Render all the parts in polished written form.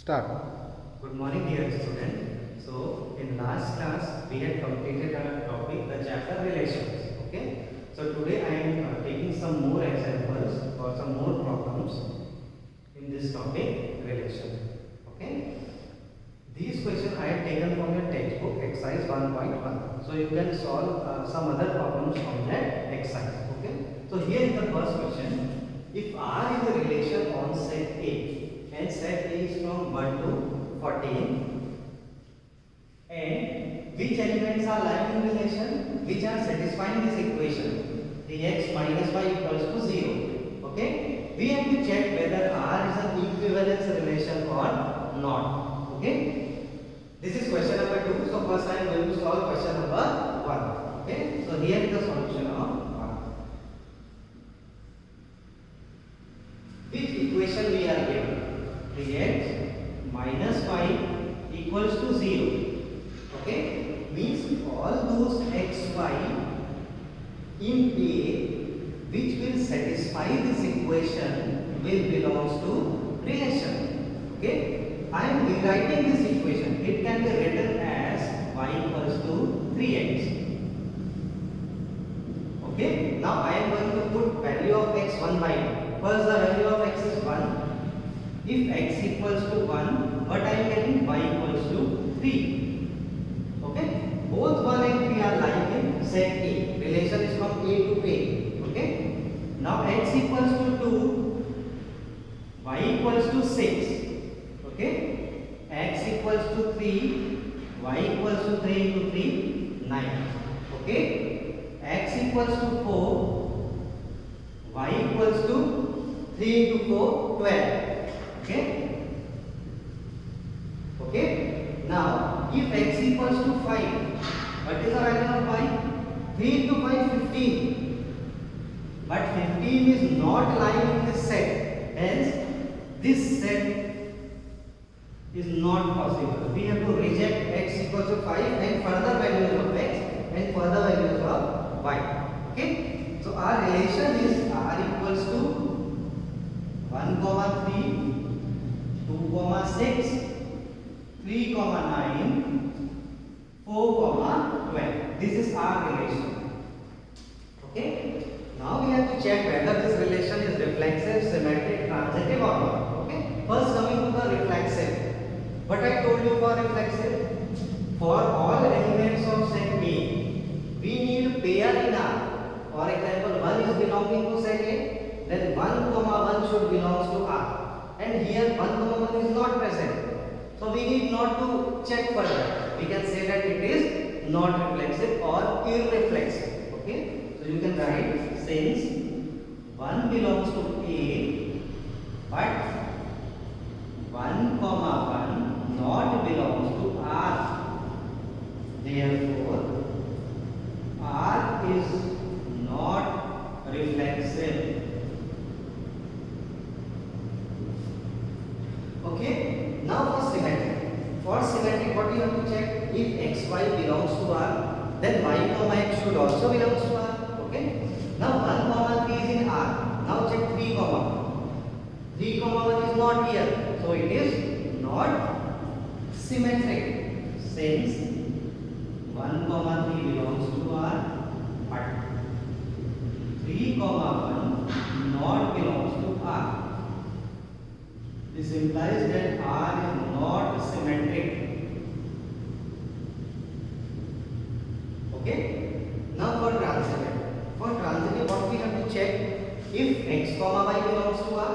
Start. Good morning, dear student. So, in last class, we had completed our topic, the chapter relations. Okay. So today I am taking some more examples or some more problems in this topic, relation. Okay. These questions I have taken from your textbook, exercise 1.1. So you can solve some other problems from that exercise. Okay. So here is the first question. If R is a relation on set A and set A is from 1 to 14, and which elements are lying in relation which are satisfying this equation, 3x minus y equals to 0. Okay. We have to check whether R is an equivalence relation or not. Okay. This is question number 2. So first I am going to solve question number 1. Okay. So here is the solution of 1. Which equation we are given? 3x minus y equals to 0. Okay. Means all those xy in A which will satisfy this equation will belongs to relation. Okay. I am rewriting this equation. It can be written as y equals to 3x. Okay. Now I am going to put value of x 1 by 2. First the value of x is 1. If x equals to 1, what I am getting? Y equals to 3. Okay. Both 1 and 3 are lying in set A. Relation is from A to A. Okay. Now x equals to 2, y equals to 6. Okay. X equals to 3, y equals to 3 into 3, 9. Okay. X equals to 4, y equals to 3 into 4, 12. Okay. Okay. Now if x equals to 5, what is the value of y? 3 into 5, 15. But 15 is not lying in this set. Hence this set is not possible. We have to reject x equals to 5 and further values of x and further values of y. Okay. So our relation is r equals to 1 comma 3, 2 comma 6, 3 comma 9, 4 comma 12. This is our relation. Okay. Now we have to check whether this relation is reflexive, symmetric, transitive or not. Okay. First coming to the reflexive. What I told you for reflexive, for all elements of set A, we need pair in R. For example, 1 is belonging to set A, then 1 comma 1 should belongs to R. And here 1 comma 1 is not present. So we need not to check further. We can say that it is not reflexive or irreflexive. Okay. So you can write since 1 belongs to A, but 1 comma 1 not belongs to R. Therefore, R is not reflexive. Okay. Now for symmetry. For symmetry, what you have to check? If xy belongs to R, then y comma x should also belongs to R. Okay. Now 1 comma 3 is in R. Now check 3 comma 1. 3 comma 1 is not here. So it is not symmetric. Since 1 comma 3 belongs to R, but 3 comma 1 not belongs to R. This implies that R is not symmetric. Okay. Now for transitive. For transitive, what we have to check? If x comma y belongs to R,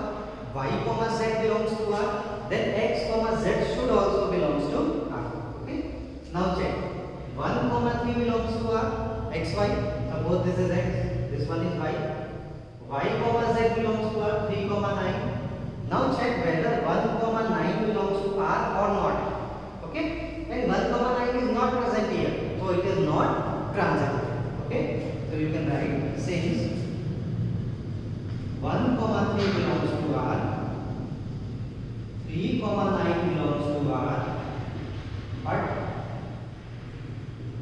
y comma z belongs to R, then x comma z should also belongs to R. Okay. Now check. 1 comma 3 belongs to R, xy. Suppose this is x, this one is y. Y comma z belongs to R, 3 comma 9. Now check whether 1 comma 9 belongs to R or not. Okay. And 1 comma 9 is not present here. So it is not transitive. Okay. So you can write since 1 comma 3 belongs to R, 3 comma 9 belongs to R, but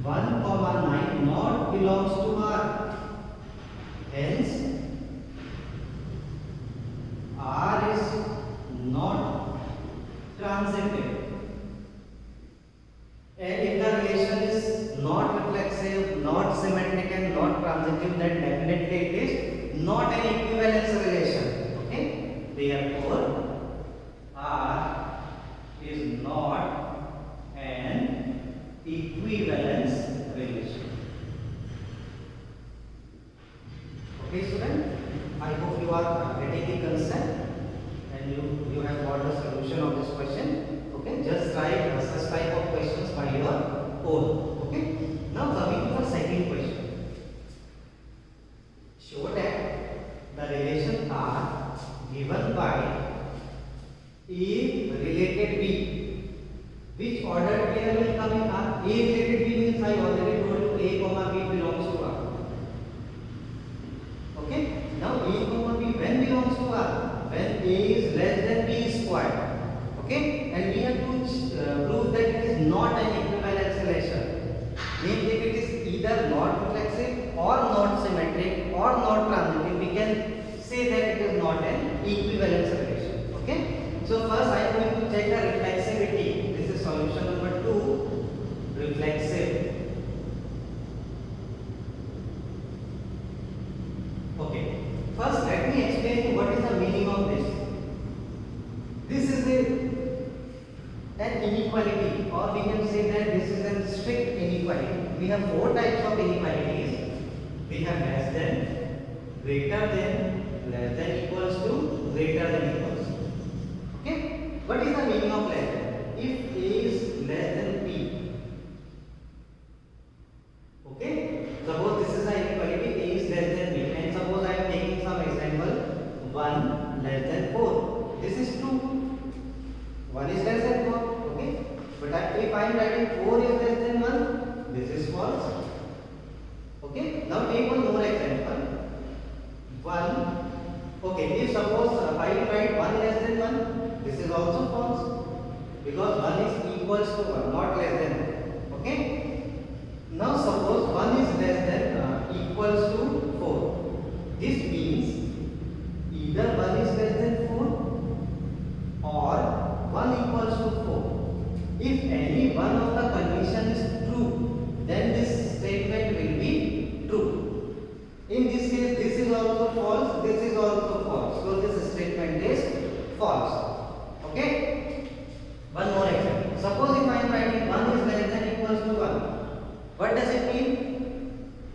1 comma 9 not belongs to R. Hence R is not transitive. And if the relation is not reflexive, not symmetric and not transitive, then definitely it is not an equivalence relation. Okay? Therefore, R is not an equivalence relation. Okay, student? I hope you are getting the concept and you have got the solution of this question. Okay, just try such type of questions by your own. Okay, now coming to the second question. Show that the relation R given by A related B. Which ordered pair will come in R? A related B means I already told you A comma B belongs to R. Okay, now A comma B when belongs to R? When A is less than B squared. Okay, and we have to prove that it is not an equivalence relation. Means if it is either not reflexive or not symmetric or not transitive, we can say that it is not an equivalence relation. Okay, so first I am going to check the reflexivity. This is solution number 2. Reflexive. Okay, first let me explain what is the meaning of this. This is an inequality, or we can say that this is a strict inequality. We have 4 types of inequalities. We have less than, greater than, less than equals to, greater than equals to. Okay, what is the meaning of less than? If A is less than B, okay, suppose this is the inequality, A is less than B, and suppose I am taking some example, 1 less than 4. This is true. 1 is less than 4, okay? But if I am writing 4 is less than 1, this is false. Okay? Now take one more example. 1, okay, if suppose I will write 1 less than 1, this is also false. Because 1 is equals to 1, not less than 1. Okay? Now suppose 1 is less than equals to 4. This means either 1 is less than 4 or 1 equals to 4. If any one of the condition is true, then this statement will be true. In this case, this is also false, this is also false. So this statement is false. Okay? One more example. Suppose if I am writing 1 is less than equals to 1. What does it mean?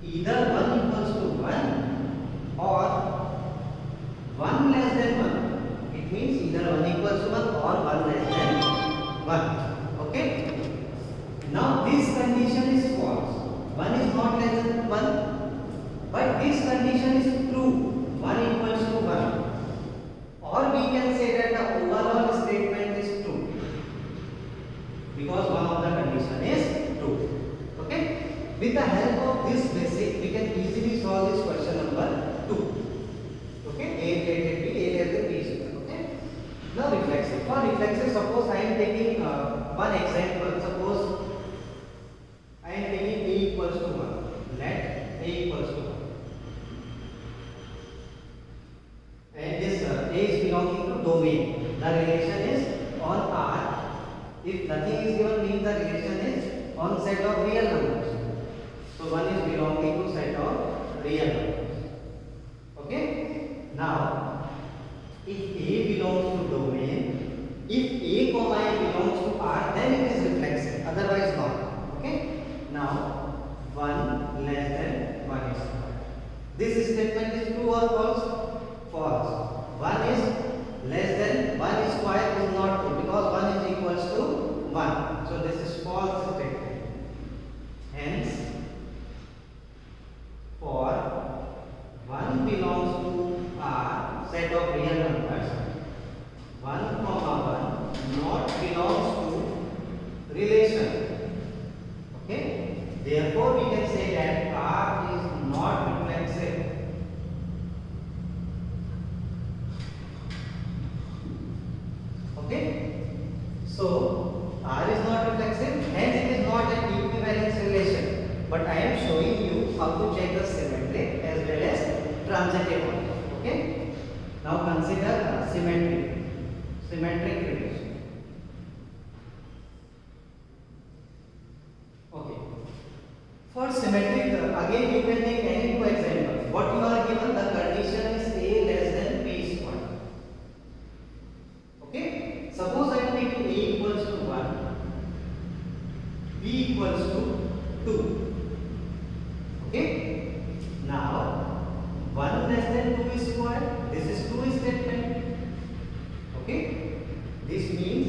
Either 1 equals to 1 or 1 less than 1. It means either 1 equals to 1 or 1 less than 1. Okay? Now this condition is false. 1 is not less than 1. But this condition is true. 1 equals to 1. Or we can say that the overall statement is true. Because one of the condition is true. Okay? With the help of this basic, we can easily solve this question number 2. Okay? A related B, A less than B is equal. Okay? Now reflexive. For reflexive, suppose I am taking one example. Suppose I am taking A equals to 1. Let A equals to 1. And this A is belonging to domain. The relation is on R. If nothing is given, means the relation is on set of real numbers. So 1 is belonging to set of real numbers. Okay? Now, if A belongs to domain, if A comma A belongs to R, then it is reflexive. Otherwise not. Okay? Now, 1 less than 1 is square. This statement is true or false? False. 1 is less than 1 square is not true because 1 is equals to 1. So this is false statement. Hence, for 1 belongs to R, set of real numbers, 1 comma 1 not belongs to relation. Okay? Therefore, we can say that R is not reflexive. Okay? So, R is not reflexive, hence it is not an equivalence relation. But I am showing you how to check the symmetric as well as transitive one. Okay? Now consider symmetric relation. For symmetric, again you can take any two examples. What you are given, the condition is a less than b square. Okay? Suppose I am taking a equals to 1, b equals to 2. Okay? Now 1 less than 2 is square. This is 2 statement. Okay? This means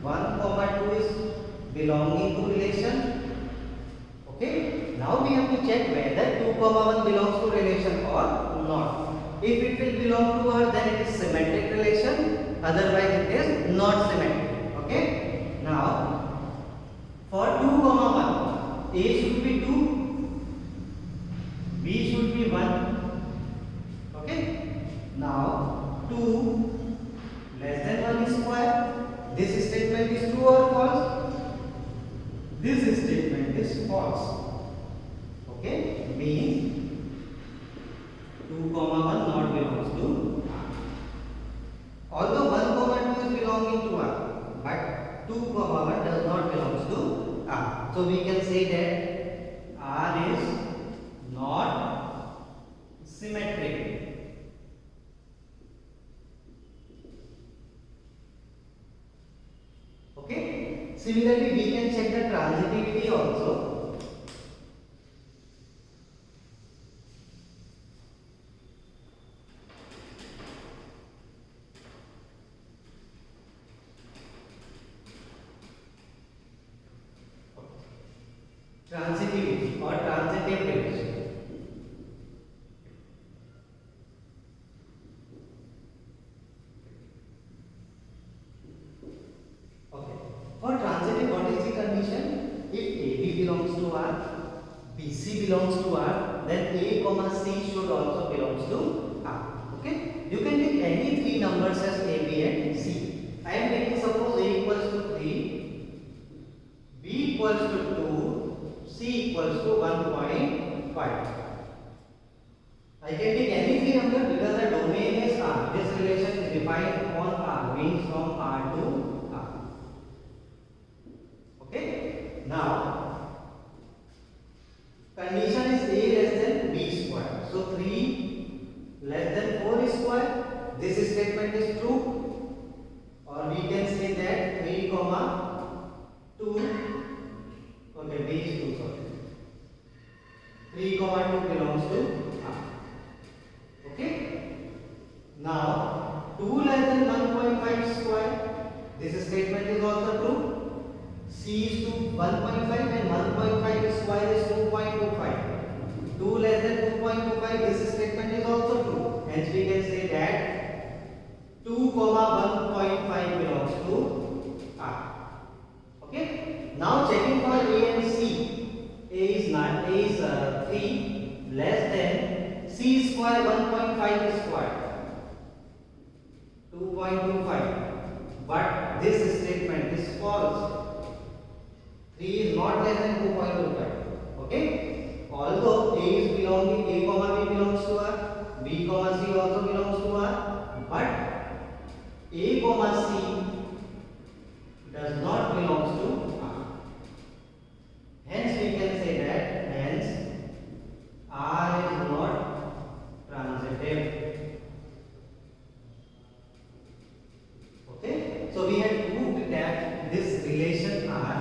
1 comma 2 is belonging to relation. Okay, now we have to check whether 2 comma 1 belongs to relation or not. If it will belong to her, then it is symmetric relation, otherwise it is not symmetric. Okay, now for 2 comma 1, a should be 2, b should be 1. Okay, now 2 less than 1 is square. This statement is true or false? This statement is false. Okay, means 2 comma 1 not belongs to R. Although 1 comma 2 is belonging to R, but 2 comma 1 does not belongs to R. So we can say that R is not symmetric. Okay. Similarly, we can check the transitivity also. Transitivity or transitive relation. For transitive, what is the condition? If AB belongs to R, BC belongs to R, then A comma C should also belongs to R. Okay? You can take any three numbers as A, B and C. I am taking suppose A equals to 3, B equals to 2, C equals to 1.5. I can take any three numbers because the domain is R. This relation is defined on R, means from R to now, condition is A less than B square. So 3 less than 4 is square. This statement is true. Or we can say that 3 comma 2. Okay, B is 2, sorry. 3 comma 2 belongs to R. Okay. Now 2 less than 1.5 square. This statement is also true. C is to 1.5 and 1.5 square is 2.25. 2 less than 2.25, this statement is also true. Hence we can say that 2 comma 1.5 belongs to R. Okay. Now checking for A and C. A is 3 less than C square 1.5 square 2.25. But this statement is false. 3 is not less than 2.25. Okay. Although A is belonging, A comma B belongs to R, B comma C also belongs to R, but A comma C does not belongs to R. Hence we can say that hence R is not transitive. Okay. So we have proved that this relation R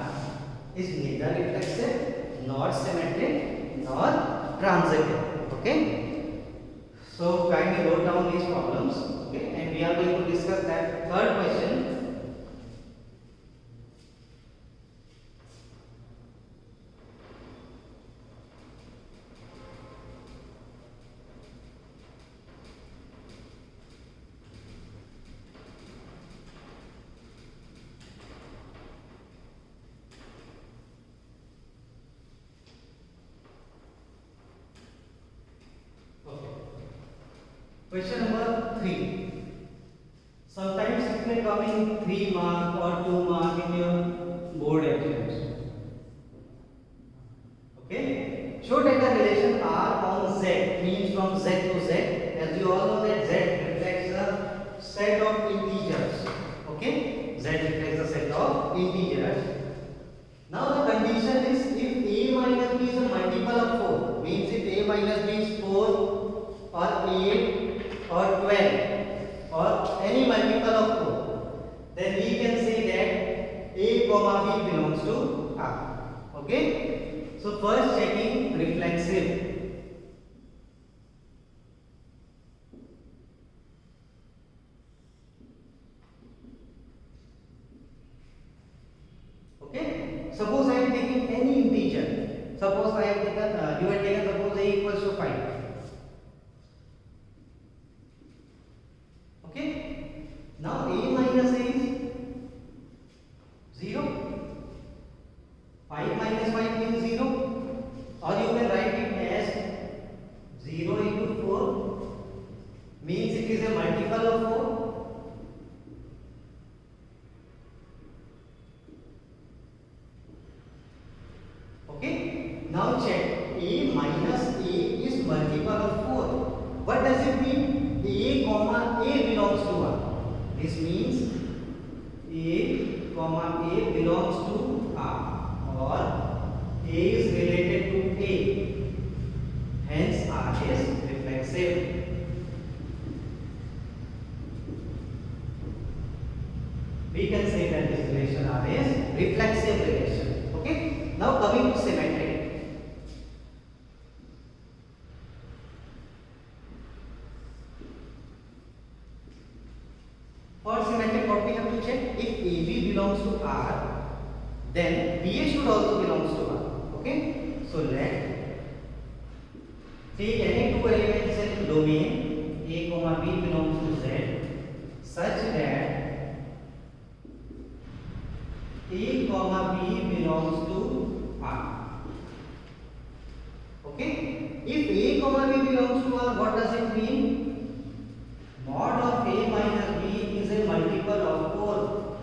is neither reflexive nor symmetric nor transitive. Okay. So kindly note down these problems. Okay, and we are going to discuss that third question. Question number 3. Sometimes it may come in 3 mark or 2 mark in your board exams. Okay. Show that the relation R on Z means from Z to Z. As you all know that Z reflects a set of integers. Okay. Z reflects a set of integers. Now the condition is if A minus B is a multiple comma B belongs to R. Okay. So first checking reflexive. Okay. Suppose I am taking any integer. Suppose I have taken you have taken suppose a equals to 5. Okay. Now a minus a is 0. 5 minus 5 means 0. Or you can write it as 0 into 4 means it is a multiple of 4. Okay. Now check. A minus a is multiple of 4. What does it mean? A comma a belongs to R. This means a comma a belongs to R, or a is related to a. Hence R is reflexive. We can say that this relation R is reflexive relation. Okay. Now coming to symmetric. For symmetric, what we have to check? If AB belongs to R, then BA should also belongs to R. Okay. So let take any two elements in domain A comma B belongs to Z such that A comma B belongs to R. Okay. If A comma B belongs to R, what does it mean? Mod of A minus B is a multiple of 4.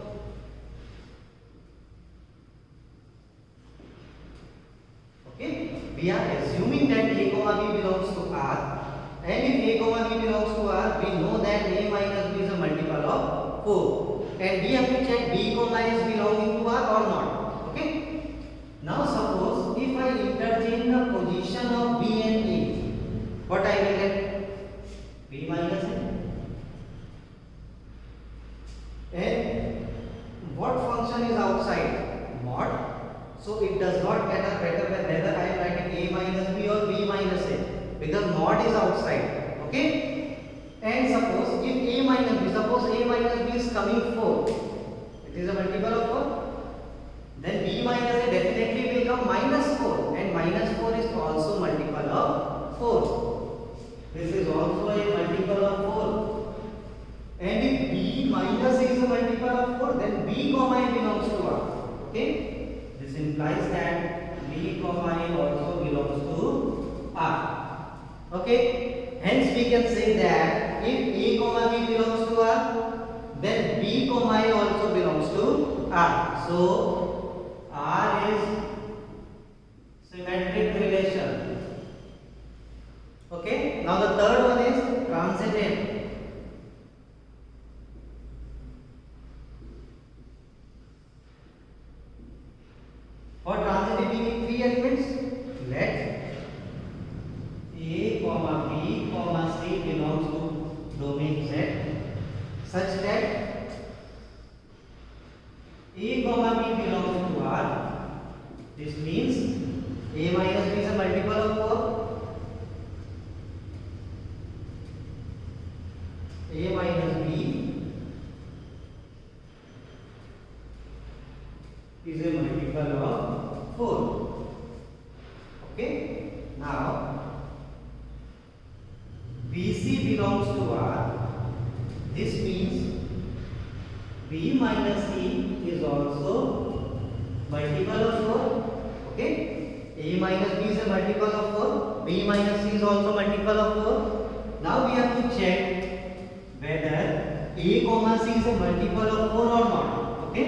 Okay. We are assuming that A comma B belongs to R, and if A comma B belongs to R, we know that A minus B is a multiple of 4. And we have to check B comma is belonging to R or not. Okay. Now suppose if I interchange the position of B and A, what I will get? B minus A. And what function is outside? Mod. So it does not matter whether I am writing A minus B or B minus A, because mod is outside. Okay. And suppose if A minus B, suppose A minus B is coming 4, it is a multiple of 4, then B minus A definitely will come minus 4, and minus 4 is also multiple of 4. This is also a multiple of 4. And if B minus A is a multiple of 4, then B comma A belongs to R. Okay. This implies that B comma A also belongs to R. Okay. Hence we can say that if A comma B belongs to R, then B comma A also belongs to R. So R is symmetric relation. Okay. Now the third one is transitive. For transitive we need three elements. Let A comma B comma C belongs to domain Z such that A comma B belongs to R. This means A minus B is a multiple of 4. A minus B is a multiple of 4. Okay. Now BC belongs to R. This means B minus C is also multiple of 4. Okay. A minus B is a multiple of 4. B minus C is also multiple of 4. Now we have to check whether A comma C is a multiple of 4 or not. Okay.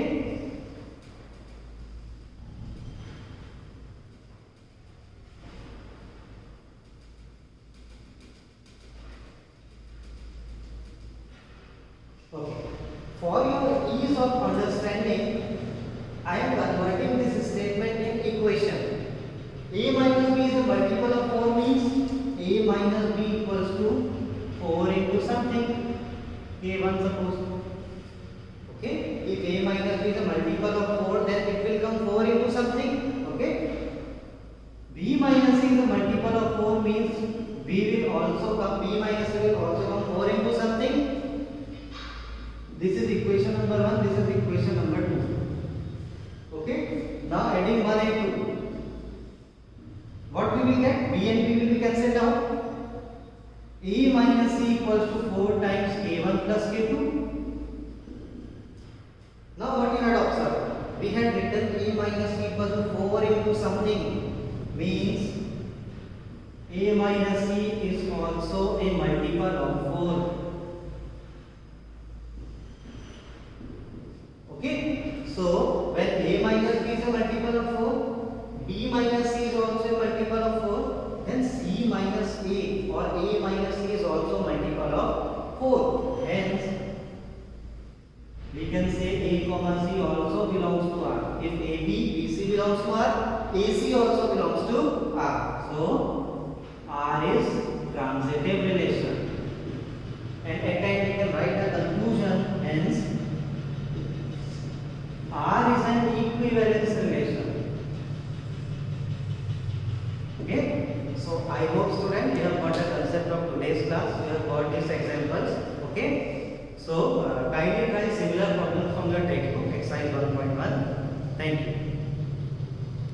Okay. For your ease of understanding, I am converting this statement in equation. A minus B is a multiple of 4 means A minus B equals to 4 into something. K1 suppose. Okay. If A minus B is a multiple of 4, then it B and B will be cancelled out. A minus C equals to 4 times K1 plus K2. Now what you had observed? We had written A minus C equals to 4 into something. Means A minus C is also a multiple of 4. Okay, so when A minus B is a multiple of 4, B minus C is also a multiple of 4, then C minus A or A minus C is also a multiple of 4. Hence, we can say A comma C also belongs to R. If AB, BC belongs to R, AC also belongs to R. So, R is transitive relation. And at time we can write the conclusion. Hence, R is an equivalence relation. Okay. So I hope students you have got the concept of today's class. You have got these examples. Okay. So kindly try similar problems from your textbook exercise 1.1. Thank you.